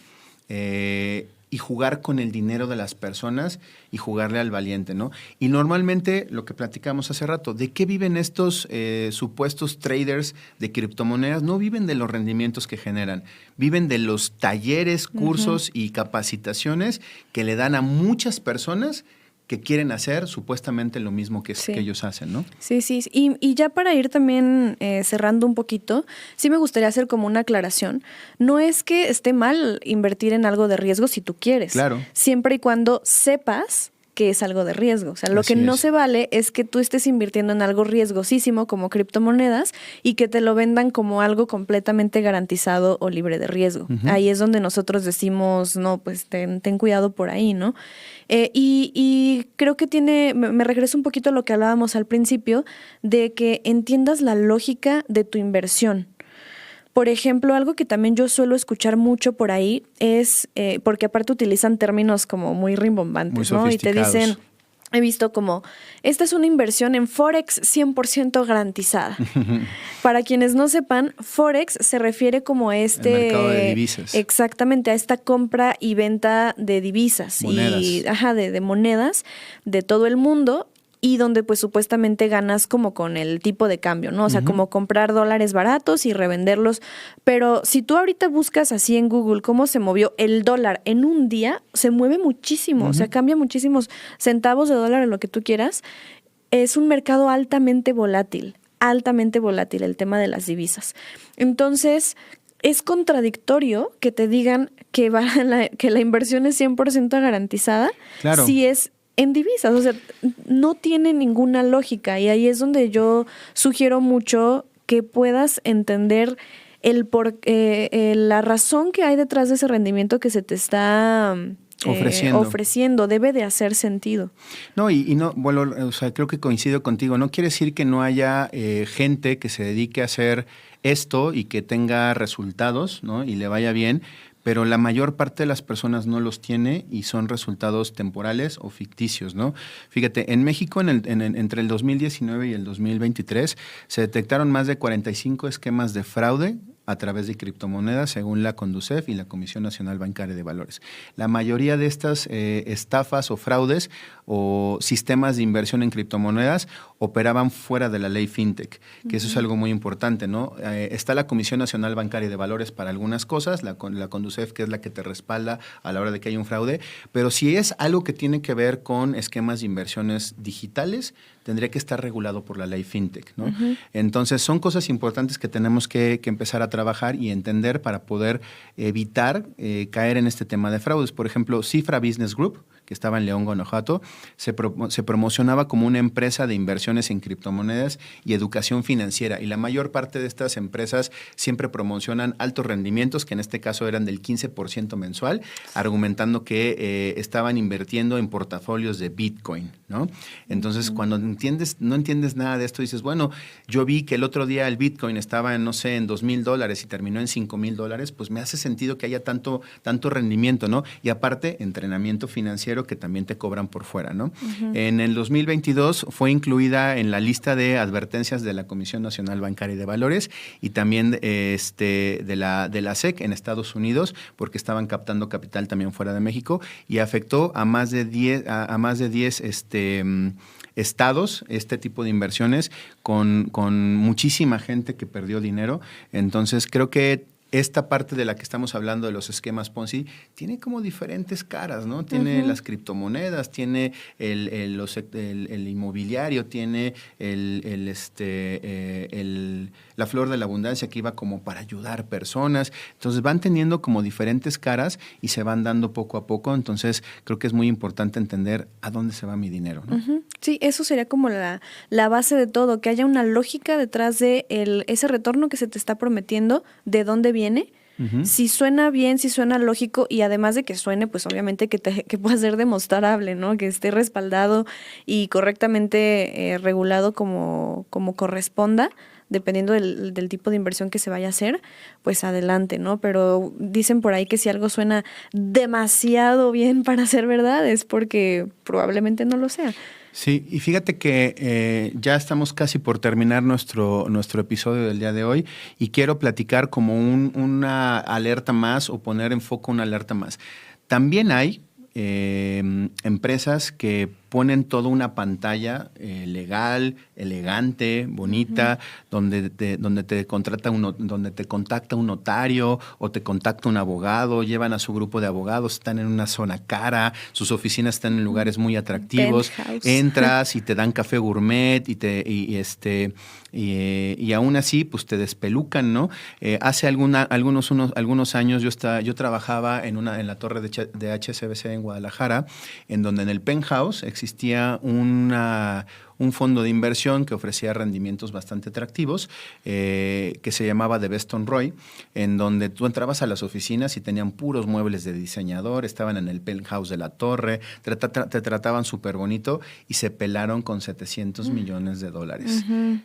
y jugar con el dinero de las personas y jugarle al valiente, ¿no? Y normalmente, lo que platicamos hace rato, ¿de qué viven estos supuestos traders de criptomonedas? No viven de los rendimientos que generan, viven de los talleres, cursos y capacitaciones que le dan a muchas personas que quieren hacer supuestamente lo mismo que ellos hacen, ¿no? Sí. Y ya para ir también cerrando un poquito, sí me gustaría hacer como una aclaración. No es que esté mal invertir en algo de riesgo si tú quieres. Claro. Siempre y cuando sepas que es algo de riesgo. O sea, lo que no se vale es que tú estés invirtiendo en algo riesgosísimo como criptomonedas y que te lo vendan como algo completamente garantizado o libre de riesgo. Ahí es donde nosotros decimos, no, pues ten cuidado por ahí, ¿no? Y creo que me regreso un poquito a lo que hablábamos al principio, de que entiendas la lógica de tu inversión. Por ejemplo, algo que también yo suelo escuchar mucho por ahí es, porque aparte utilizan términos como muy rimbombantes, muy ¿no? Y te dicen, he visto como, esta es una inversión en Forex 100% garantizada. Para quienes no sepan, Forex se refiere como a el mercado de divisas. Exactamente, a esta compra y venta de divisas. Monedas. De monedas de todo el mundo. Y donde pues supuestamente ganas como con el tipo de cambio, ¿no? O sea, como comprar dólares baratos y revenderlos. Pero si tú ahorita buscas así en Google cómo se movió el dólar en un día, se mueve muchísimo. O sea, cambia muchísimos centavos de dólar a lo que tú quieras. Es un mercado altamente volátil el tema de las divisas. Entonces, es contradictorio que te digan que la inversión es 100% garantizada. Claro. Si es en divisas, o sea, no tiene ninguna lógica, y ahí es donde yo sugiero mucho que puedas entender la razón que hay detrás de ese rendimiento que se te está ofreciendo. Debe de hacer sentido. No, y no, bueno, o sea, creo que coincido contigo. No quiere decir que no haya gente que se dedique a hacer esto y que tenga resultados, ¿no? Y le vaya bien, pero la mayor parte de las personas no los tiene y son resultados temporales o ficticios, ¿no? Fíjate, en México entre el 2019 y el 2023 se detectaron más de 45 esquemas de fraude a través de criptomonedas, según la Conducef y la Comisión Nacional Bancaria de Valores. La mayoría de estas estafas o fraudes o sistemas de inversión en criptomonedas operaban fuera de la ley FinTech, que eso es algo muy importante, ¿no? Está la Comisión Nacional Bancaria de Valores para algunas cosas, la Conducef, que es la que te respalda a la hora de que haya un fraude, pero si es algo que tiene que ver con esquemas de inversiones digitales, tendría que estar regulado por la ley FinTech, ¿no? Entonces, son cosas importantes que tenemos que empezar a trabajar trabajar y entender para poder evitar caer en este tema de fraudes. Por ejemplo, Cifra Business Group, que estaba en León, Guanajuato, se promocionaba como una empresa de inversiones en criptomonedas y educación financiera. Y la mayor parte de estas empresas siempre promocionan altos rendimientos, que en este caso eran del 15% mensual, argumentando que estaban invirtiendo en portafolios de Bitcoin, ¿no? Entonces, cuando no entiendes nada de esto, dices, bueno, yo vi que el otro día el Bitcoin estaba en, no sé, en $2,000 y terminó en $5,000, pues me hace sentido que haya tanto rendimiento, ¿no? Y aparte, entrenamiento financiero que también te cobran por fuera, ¿no? En el 2022 fue incluida en la lista de advertencias de la Comisión Nacional Bancaria y de Valores y también de la SEC en Estados Unidos, porque estaban captando capital también fuera de México y afectó a más de 10 estados este tipo de inversiones con muchísima gente que perdió dinero. Entonces creo que esta parte de la que estamos hablando de los esquemas Ponzi tiene como diferentes caras, ¿no? Tiene las criptomonedas, tiene el inmobiliario, tiene la flor de la abundancia que iba como para ayudar personas. Entonces van teniendo como diferentes caras y se van dando poco a poco. Entonces creo que es muy importante entender a dónde se va mi dinero, ¿no? Sí, eso sería como la base de todo, que haya una lógica detrás de ese retorno que se te está prometiendo, de dónde viene. Si suena bien, si suena lógico y además de que suene, pues obviamente que pueda ser demostrable, ¿no? Que esté respaldado y correctamente regulado como corresponda, dependiendo del tipo de inversión que se vaya a hacer, pues adelante, ¿no? Pero dicen por ahí que si algo suena demasiado bien para ser verdad es porque probablemente no lo sea. Sí, y fíjate que ya estamos casi por terminar nuestro episodio del día de hoy y quiero platicar como una alerta más o poner en foco una alerta más. También hay empresas que ponen toda una pantalla legal, elegante, bonita, donde te contacta un notario o te contacta un abogado, llevan a su grupo de abogados, están en una zona cara, sus oficinas están en lugares muy atractivos, Penthouse. entras y te dan café gourmet y aún así pues te despelucan, ¿no? Hace algunos años yo trabajaba en la torre de HSBC en Guadalajara, en donde en el penthouse existía un fondo de inversión que ofrecía rendimientos bastante atractivos, que se llamaba The Beston Roy, en donde tú entrabas a las oficinas y tenían puros muebles de diseñador, estaban en el penthouse de la torre, te trataban súper bonito y se pelaron con $700 millones.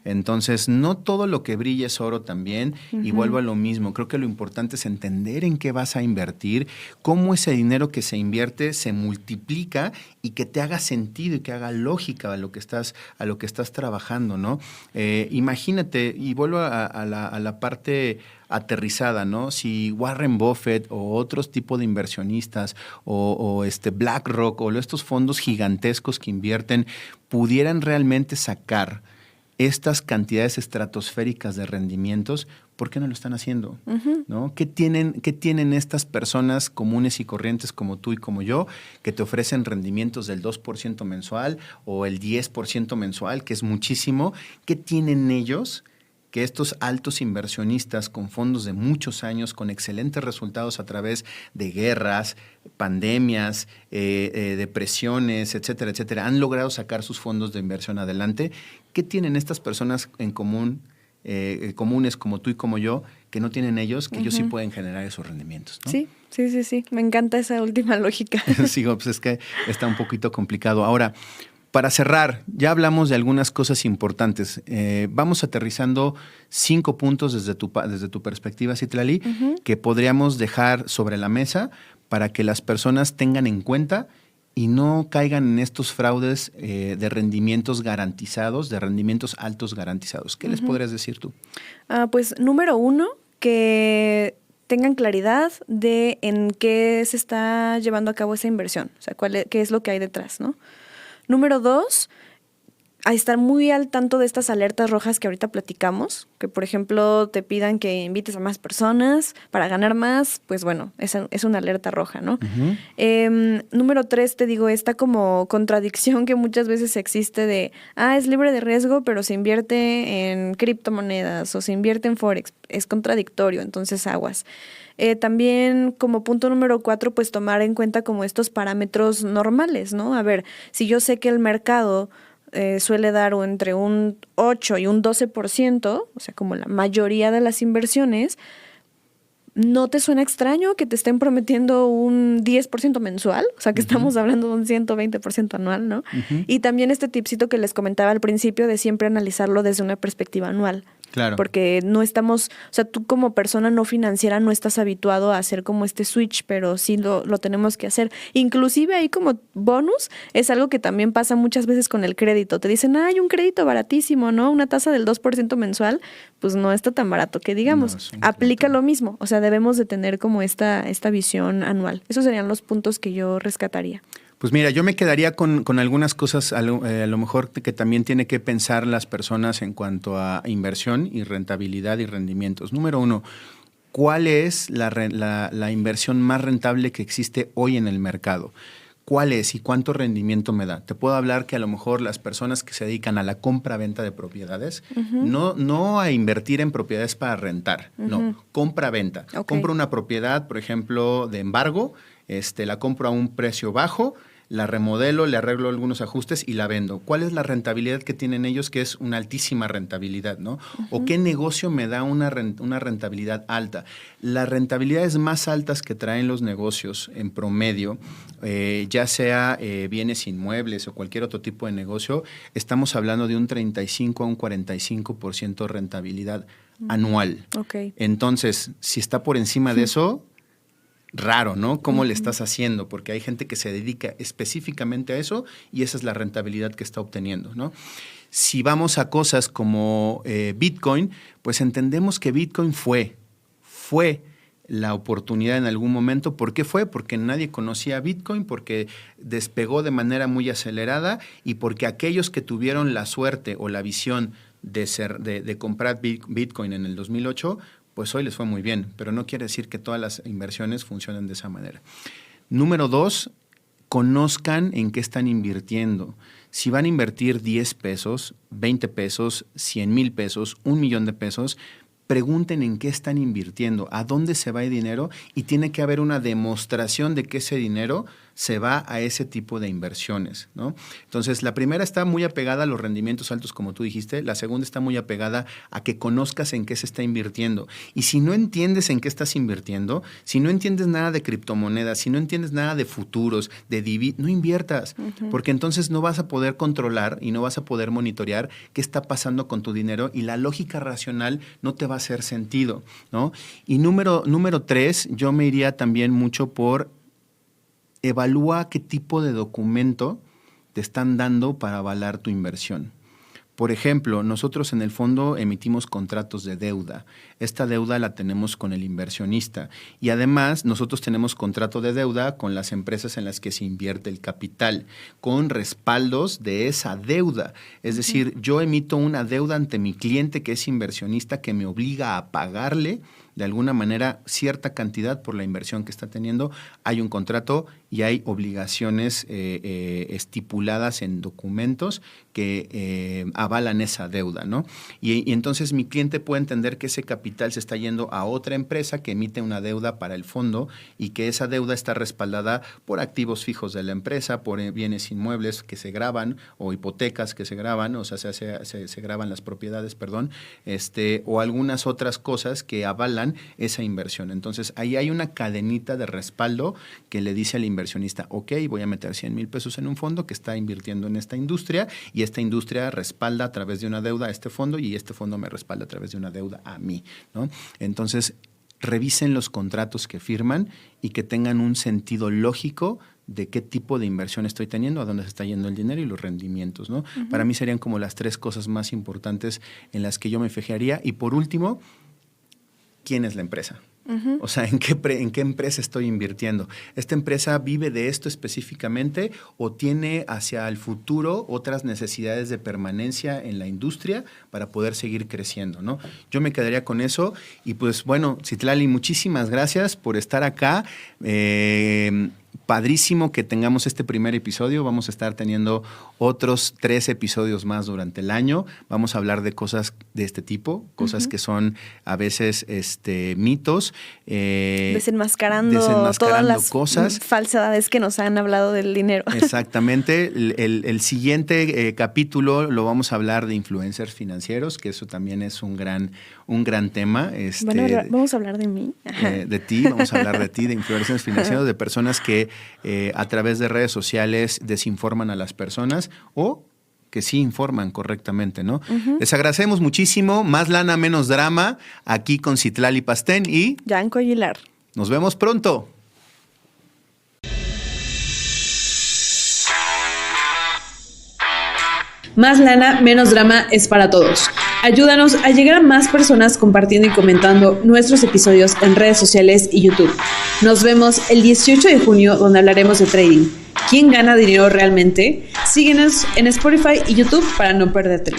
Entonces, no todo lo que brilla es oro también, y vuelvo a lo mismo. Creo que lo importante es entender en qué vas a invertir, cómo ese dinero que se invierte se multiplica y que te haga sentido y que haga lógica a lo que estás trabajando, ¿no? Imagínate, y vuelvo a la parte aterrizada, ¿no? Si Warren Buffett o otros tipos de inversionistas o BlackRock o estos fondos gigantescos que invierten pudieran realmente sacar estas cantidades estratosféricas de rendimientos, ¿por qué no lo están haciendo? ¿No? ¿Qué tienen estas personas comunes y corrientes como tú y como yo, que te ofrecen rendimientos del 2% mensual o el 10% mensual, que es muchísimo? ¿Qué tienen ellos que estos altos inversionistas con fondos de muchos años, con excelentes resultados a través de guerras, pandemias, depresiones, etcétera, etcétera, han logrado sacar sus fondos de inversión adelante? ¿Qué tienen estas personas en común, comunes como tú y como yo, que no tienen ellos, que ellos sí pueden generar esos rendimientos, ¿no? Sí. Me encanta esa última lógica. Sí, pues es que está un poquito complicado. Ahora, para cerrar, ya hablamos de algunas cosas importantes. Vamos aterrizando 5 puntos desde tu perspectiva, Citlali, que podríamos dejar sobre la mesa para que las personas tengan en cuenta y no caigan en estos fraudes de rendimientos garantizados, de rendimientos altos garantizados. ¿Qué les podrías decir tú? Pues número 1, que tengan claridad de en qué se está llevando a cabo esa inversión, o sea, qué es lo que hay detrás, ¿no? Número 2, a estar muy al tanto de estas alertas rojas que ahorita platicamos, que por ejemplo te pidan que invites a más personas para ganar más, pues bueno, es una alerta roja, ¿no? Número 3, te digo, esta como contradicción que muchas veces existe de, es libre de riesgo, pero se invierte en criptomonedas o se invierte en Forex, es contradictorio, entonces aguas. También como punto número 4, pues tomar en cuenta como estos parámetros normales, ¿no? A ver, si yo sé que el mercado suele dar entre un 8 y un 12%, o sea, como la mayoría de las inversiones, ¿no te suena extraño que te estén prometiendo un 10% mensual? O sea, que estamos hablando de un 120% anual, ¿no? Y también este tipcito que les comentaba al principio de siempre analizarlo desde una perspectiva anual. Claro. Porque no estamos, o sea, tú como persona no financiera no estás habituado a hacer como este switch, pero sí lo tenemos que hacer. Inclusive ahí como bonus es algo que también pasa muchas veces con el crédito. Te dicen, hay un crédito baratísimo, ¿no? Una tasa del 2% mensual, pues no está tan barato que digamos. No, aplica lo mismo, o sea, debemos de tener como esta visión anual. Esos serían los puntos que yo rescataría. Pues mira, yo me quedaría con algunas cosas a lo mejor que también tiene que pensar las personas en cuanto a inversión y rentabilidad y rendimientos. Número 1, ¿cuál es la inversión más rentable que existe hoy en el mercado? ¿Cuál es y cuánto rendimiento me da? Te puedo hablar que a lo mejor las personas que se dedican a la compra-venta de propiedades, no a invertir en propiedades para rentar, no, compra-venta. Okay. Compro una propiedad, por ejemplo, de embargo, la compro a un precio bajo, la remodelo, le arreglo algunos ajustes y la vendo. ¿Cuál es la rentabilidad que tienen ellos? Que es una altísima rentabilidad, ¿no? ¿O qué negocio me da una rentabilidad alta? Las rentabilidades más altas que traen los negocios en promedio, ya sea bienes inmuebles o cualquier otro tipo de negocio, estamos hablando de un 35 a un 45% de rentabilidad anual. Okay. Entonces, si está por encima de eso, raro, ¿no? ¿Cómo le estás haciendo? Porque hay gente que se dedica específicamente a eso y esa es la rentabilidad que está obteniendo, ¿no? Si vamos a cosas como Bitcoin, pues entendemos que Bitcoin fue la oportunidad en algún momento. ¿Por qué fue? Porque nadie conocía Bitcoin, porque despegó de manera muy acelerada y porque aquellos que tuvieron la suerte o la visión de comprar Bitcoin en el 2008, pues hoy les fue muy bien, pero no quiere decir que todas las inversiones funcionen de esa manera. Número 2, conozcan en qué están invirtiendo. Si van a invertir 10 pesos, 20 pesos, 100,000 pesos, 1,000,000 de pesos, pregunten en qué están invirtiendo, a dónde se va el dinero y tiene que haber una demostración de que ese dinero se va a ese tipo de inversiones, ¿no? Entonces, la primera está muy apegada a los rendimientos altos, como tú dijiste. La segunda está muy apegada a que conozcas en qué se está invirtiendo. Y si no entiendes en qué estás invirtiendo, si no entiendes nada de criptomonedas, si no entiendes nada de futuros, de divisas, no inviertas, porque entonces no vas a poder controlar y no vas a poder monitorear qué está pasando con tu dinero y la lógica racional no te va a hacer sentido, ¿no? Y número 3, yo me iría también mucho por evalúa qué tipo de documento te están dando para avalar tu inversión. Por ejemplo, nosotros en el fondo emitimos contratos de deuda. Esta deuda la tenemos con el inversionista y además nosotros tenemos contrato de deuda con las empresas en las que se invierte el capital, con respaldos de esa deuda. Es decir, yo emito una deuda ante mi cliente que es inversionista que me obliga a pagarle de alguna manera cierta cantidad por la inversión que está teniendo. Hay un contrato y hay obligaciones estipuladas en documentos que avalan esa deuda, ¿no? Y entonces mi cliente puede entender que ese capital se está yendo a otra empresa que emite una deuda para el fondo y que esa deuda está respaldada por activos fijos de la empresa, por bienes inmuebles que se graban o hipotecas que se graban, o sea, se graban las propiedades, perdón, o algunas otras cosas que avalan esa inversión. Entonces, ahí hay una cadenita de respaldo que le dice al inversionista, ok, voy a meter 100,000 pesos en un fondo que está invirtiendo en esta industria y esta industria respalda a través de una deuda a este fondo y este fondo me respalda a través de una deuda a mí, ¿no? Entonces, revisen los contratos que firman y que tengan un sentido lógico de qué tipo de inversión estoy teniendo, a dónde se está yendo el dinero y los rendimientos, ¿no? Para mí serían como las 3 cosas más importantes en las que yo me fijaría. Y por último, ¿quién es la empresa? O sea, ¿en qué empresa estoy invirtiendo? ¿Esta empresa vive de esto específicamente o tiene hacia el futuro otras necesidades de permanencia en la industria para poder seguir creciendo, ¿no? Yo me quedaría con eso y pues bueno, Citlali, muchísimas gracias por estar acá. Padrísimo que tengamos este primer episodio. Vamos a estar teniendo otros 3 episodios más durante el año. Vamos a hablar de cosas de este tipo, cosas que son a veces mitos. Desenmascarando todas las cosas, falsedades que nos han hablado del dinero. Exactamente. El siguiente capítulo lo vamos a hablar de influencers financieros, que eso también es un gran tema. Vamos a hablar de mí. De ti, vamos a hablar de ti, de influencers financieros, de personas que a través de redes sociales desinforman a las personas o que sí informan correctamente, ¿no? Les agradecemos muchísimo. Más lana, menos drama, aquí con Citlali Pastén y Yanko Aguilar. Nos vemos pronto. Más lana, menos drama es para todos. Ayúdanos a llegar a más personas compartiendo y comentando nuestros episodios en redes sociales y YouTube. Nos vemos el 18 de junio donde hablaremos de trading. ¿Quién gana dinero realmente? Síguenos en Spotify y YouTube para no perdértelo.